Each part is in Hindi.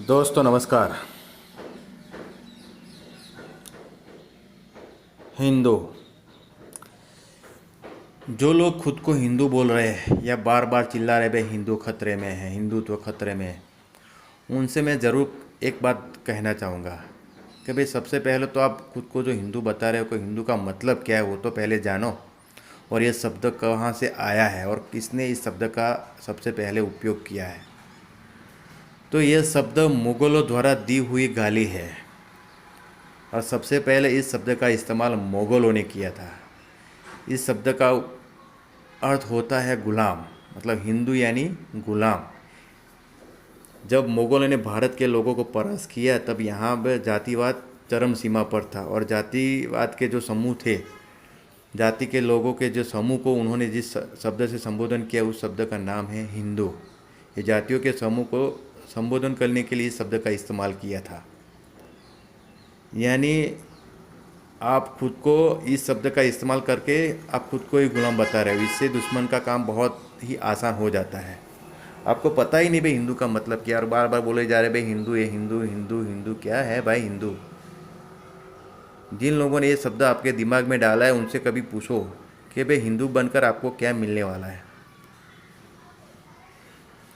दोस्तों नमस्कार। हिंदू, जो लोग खुद को हिंदू बोल रहे हैं या बार बार चिल्ला रहे भाई हिंदू खतरे में है, हिंदुत्व खतरे में है, उनसे मैं ज़रूर एक बात कहना चाहूँगा कि भाई सबसे पहले तो आप खुद को जो हिंदू बता रहे हो को हिंदू का मतलब क्या है वो तो पहले जानो। और ये शब्द कहाँ से आया है और किसने इस शब्द का सबसे पहले उपयोग किया है। तो यह शब्द मुग़लों द्वारा दी हुई गाली है और सबसे पहले इस शब्द का इस्तेमाल मुग़लों ने किया था। इस शब्द का अर्थ होता है गुलाम, मतलब हिंदू यानी गुलाम। जब मुग़लों ने भारत के लोगों को परास्त किया तब यहाँ पर जातिवाद चरम सीमा पर था और जातिवाद के जो समूह थे, जाति के लोगों के जो समूह को उन्होंने जिस शब्द से संबोधन किया उस शब्द का नाम है हिंदू। ये जातियों के समूह को संबोधन करने के लिए इस शब्द का इस्तेमाल किया था। यानी आप खुद को इस शब्द का इस्तेमाल करके आप खुद को ही गुलाम बता रहे हो। इससे दुश्मन का काम बहुत ही आसान हो जाता है। आपको पता ही नहीं भाई हिंदू का मतलब क्या, और बार बार बोले जा रहे भाई हिंदू है, हिंदू हिंदू हिंदू। क्या है भाई हिंदू? जिन लोगों ने ये शब्द आपके दिमाग में डाला है उनसे कभी पूछो कि भाई हिंदू बनकर आपको क्या मिलने वाला है।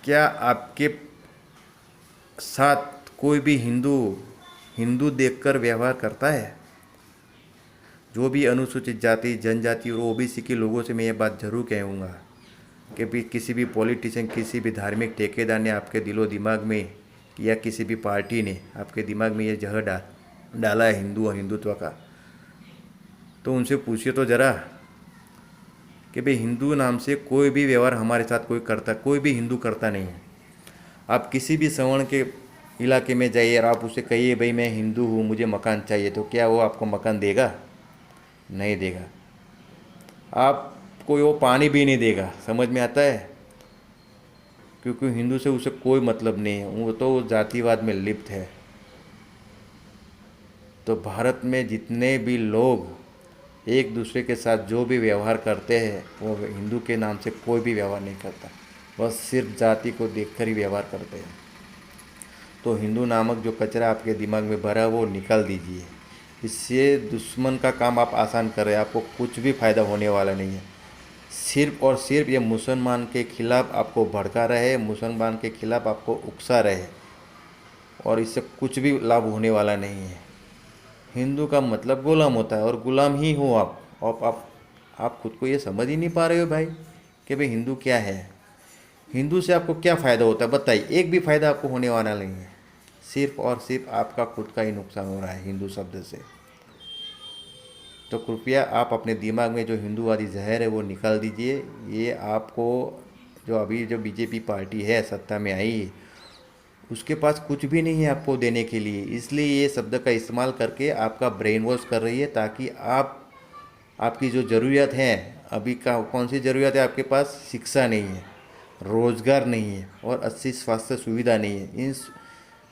क्या आपके साथ कोई भी हिंदू हिंदू देखकर व्यवहार करता है? जो भी अनुसूचित जाति, जनजाति और ओबीसी के लोगों से मैं ये बात ज़रूर कहूँगा कि भी किसी भी पॉलिटिशियन, किसी भी धार्मिक ठेकेदार ने आपके दिलो दिमाग में या किसी भी पार्टी ने आपके दिमाग में ये जहर डाला है हिंदू और हिंदुत्व का, तो उनसे पूछिए तो ज़रा कि भाई हिंदू नाम से कोई भी व्यवहार हमारे साथ कोई भी हिंदू करता नहीं है। आप किसी भी सवर्ण के इलाके में जाइए और आप उसे कहिए भाई मैं हिंदू हूँ, मुझे मकान चाहिए, तो क्या वो आपको मकान देगा? नहीं देगा। आपको वो पानी भी नहीं देगा। समझ में आता है? क्योंकि हिंदू से उसे कोई मतलब नहीं है, वो तो जातिवाद में लिप्त है। तो भारत में जितने भी लोग एक दूसरे के साथ जो भी व्यवहार करते हैं वो हिंदू के नाम से कोई भी व्यवहार नहीं करता, बस सिर्फ जाति को देखकर ही व्यवहार करते हैं। तो हिंदू नामक जो कचरा आपके दिमाग में भरा वो निकाल दीजिए। इससे दुश्मन का काम आप आसान कर रहे हैं, आपको कुछ भी फ़ायदा होने वाला नहीं है। सिर्फ और सिर्फ ये मुसलमान के खिलाफ़ आपको भड़का रहे, मुसलमान के खिलाफ़ आपको उकसा रहे, और इससे कुछ भी लाभ होने वाला नहीं है। हिंदू का मतलब गुलाम होता है और गुलाम ही हो आप। और आप खुद को ये समझ ही नहीं पा रहे हो भाई कि भाई हिंदू क्या है। हिंदू से आपको क्या फ़ायदा होता है बताइए? एक भी फ़ायदा आपको होने वाला नहीं है। सिर्फ और सिर्फ आपका खुद का ही नुकसान हो रहा है हिंदू शब्द से। तो कृपया आप अपने दिमाग में जो हिंदूवादी जहर है वो निकाल दीजिए। ये आपको जो बीजेपी पार्टी है सत्ता में आई, उसके पास कुछ भी नहीं है आपको देने के लिए, इसलिए ये शब्द का इस्तेमाल करके आपका ब्रेन वॉश कर रही है, ताकि आपकी जो ज़रूरत है अभी का कौन सी ज़रूरत है आपके पास? शिक्षा नहीं है, रोज़गार नहीं है और अच्छी स्वास्थ्य सुविधा नहीं है। इन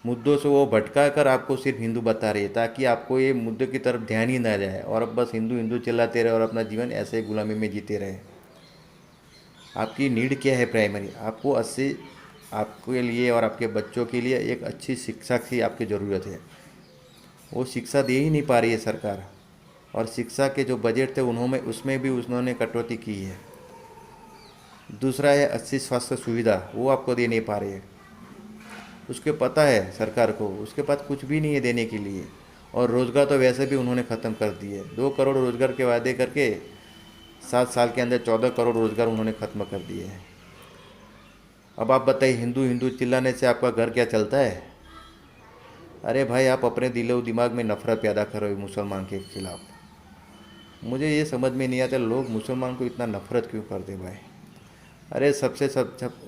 मुद्दों से वो भटका कर आपको सिर्फ हिंदू बता रही है, ताकि आपको ये मुद्दे की तरफ ध्यान ही ना जाए और अब बस हिंदू हिंदू चिल्लाते रहे और अपना जीवन ऐसे गुलामी में जीते रहे। आपकी नीड क्या है? प्राइमरी आपको आपके लिए और आपके बच्चों के लिए एक अच्छी शिक्षा की आपकी ज़रूरत है। वो शिक्षा दे ही नहीं पा रही है सरकार, और शिक्षा के जो बजट थे उन्होंने कटौती की है। दूसरा है अच्छी स्वास्थ्य सुविधा, वो आपको दे नहीं पा रही है। उसके पता है सरकार को, उसके पास कुछ भी नहीं है देने के लिए। और रोज़गार तो वैसे भी उन्होंने ख़त्म कर दिए। 2 करोड़ रोज़गार के वादे करके 7 साल के अंदर 14 करोड़ रोज़गार उन्होंने ख़त्म कर दिए हैं। अब आप बताइए हिंदू हिंदू चिल्लाने से आपका घर क्या चलता है? अरे भाई आप अपने दिलो दिमाग में नफ़रत पैदा कर रहे हो मुसलमान के ख़िलाफ़। मुझे ये समझ में नहीं आता लोग मुसलमान को इतना नफ़रत क्यों करते भाई। अरे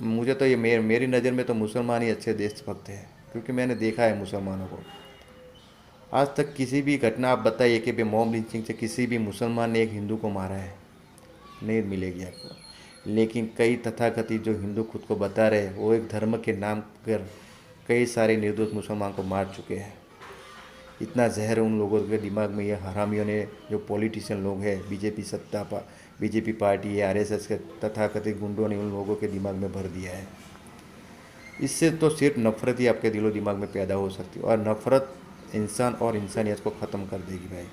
मुझे तो ये मेरी नज़र में तो मुसलमान ही अच्छे देशभक्त हैं, क्योंकि मैंने देखा है मुसलमानों को। आज तक किसी भी घटना आप बताइए कि मॉब लिंचिंग से किसी भी मुसलमान ने एक हिंदू को मारा है? नहीं मिलेगी आपको। लेकिन कई तथाकथित जो हिंदू खुद को बता रहे हैं वो एक धर्म के नाम पर कई सारे निर्दोष मुसलमान को मार चुके हैं। इतना जहर उन लोगों के दिमाग में, ये हरामियों ने, जो पॉलिटिशियन लोग हैं, बीजेपी पार्टी है, आरएसएस के तथाकथित गुंडों ने उन लोगों के दिमाग में भर दिया है। इससे तो सिर्फ नफ़रत ही आपके दिलो दिमाग में पैदा हो सकती है, और नफ़रत इंसान और इंसानियत को ख़त्म कर देगी भाई।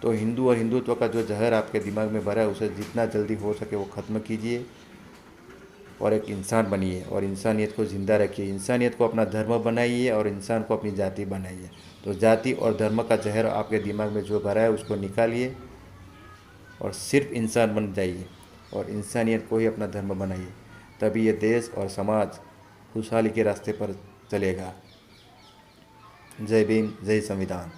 तो हिंदू और हिंदुत्व का जो जहर आपके दिमाग में भरा है उसे जितना जल्दी हो सके वो ख़त्म कीजिए, और एक इंसान बनिए और इंसानियत को ज़िंदा रखिए। इंसानियत को अपना धर्म बनाइए और इंसान को अपनी जाति बनाइए। तो जाति और धर्म का जहर आपके दिमाग में जो भरा है उसको निकालिए और सिर्फ इंसान बन जाइए और इंसानियत को ही अपना धर्म बनाइए। तभी ये देश और समाज खुशहाली के रास्ते पर चलेगा। जय भीम, जय संविधान।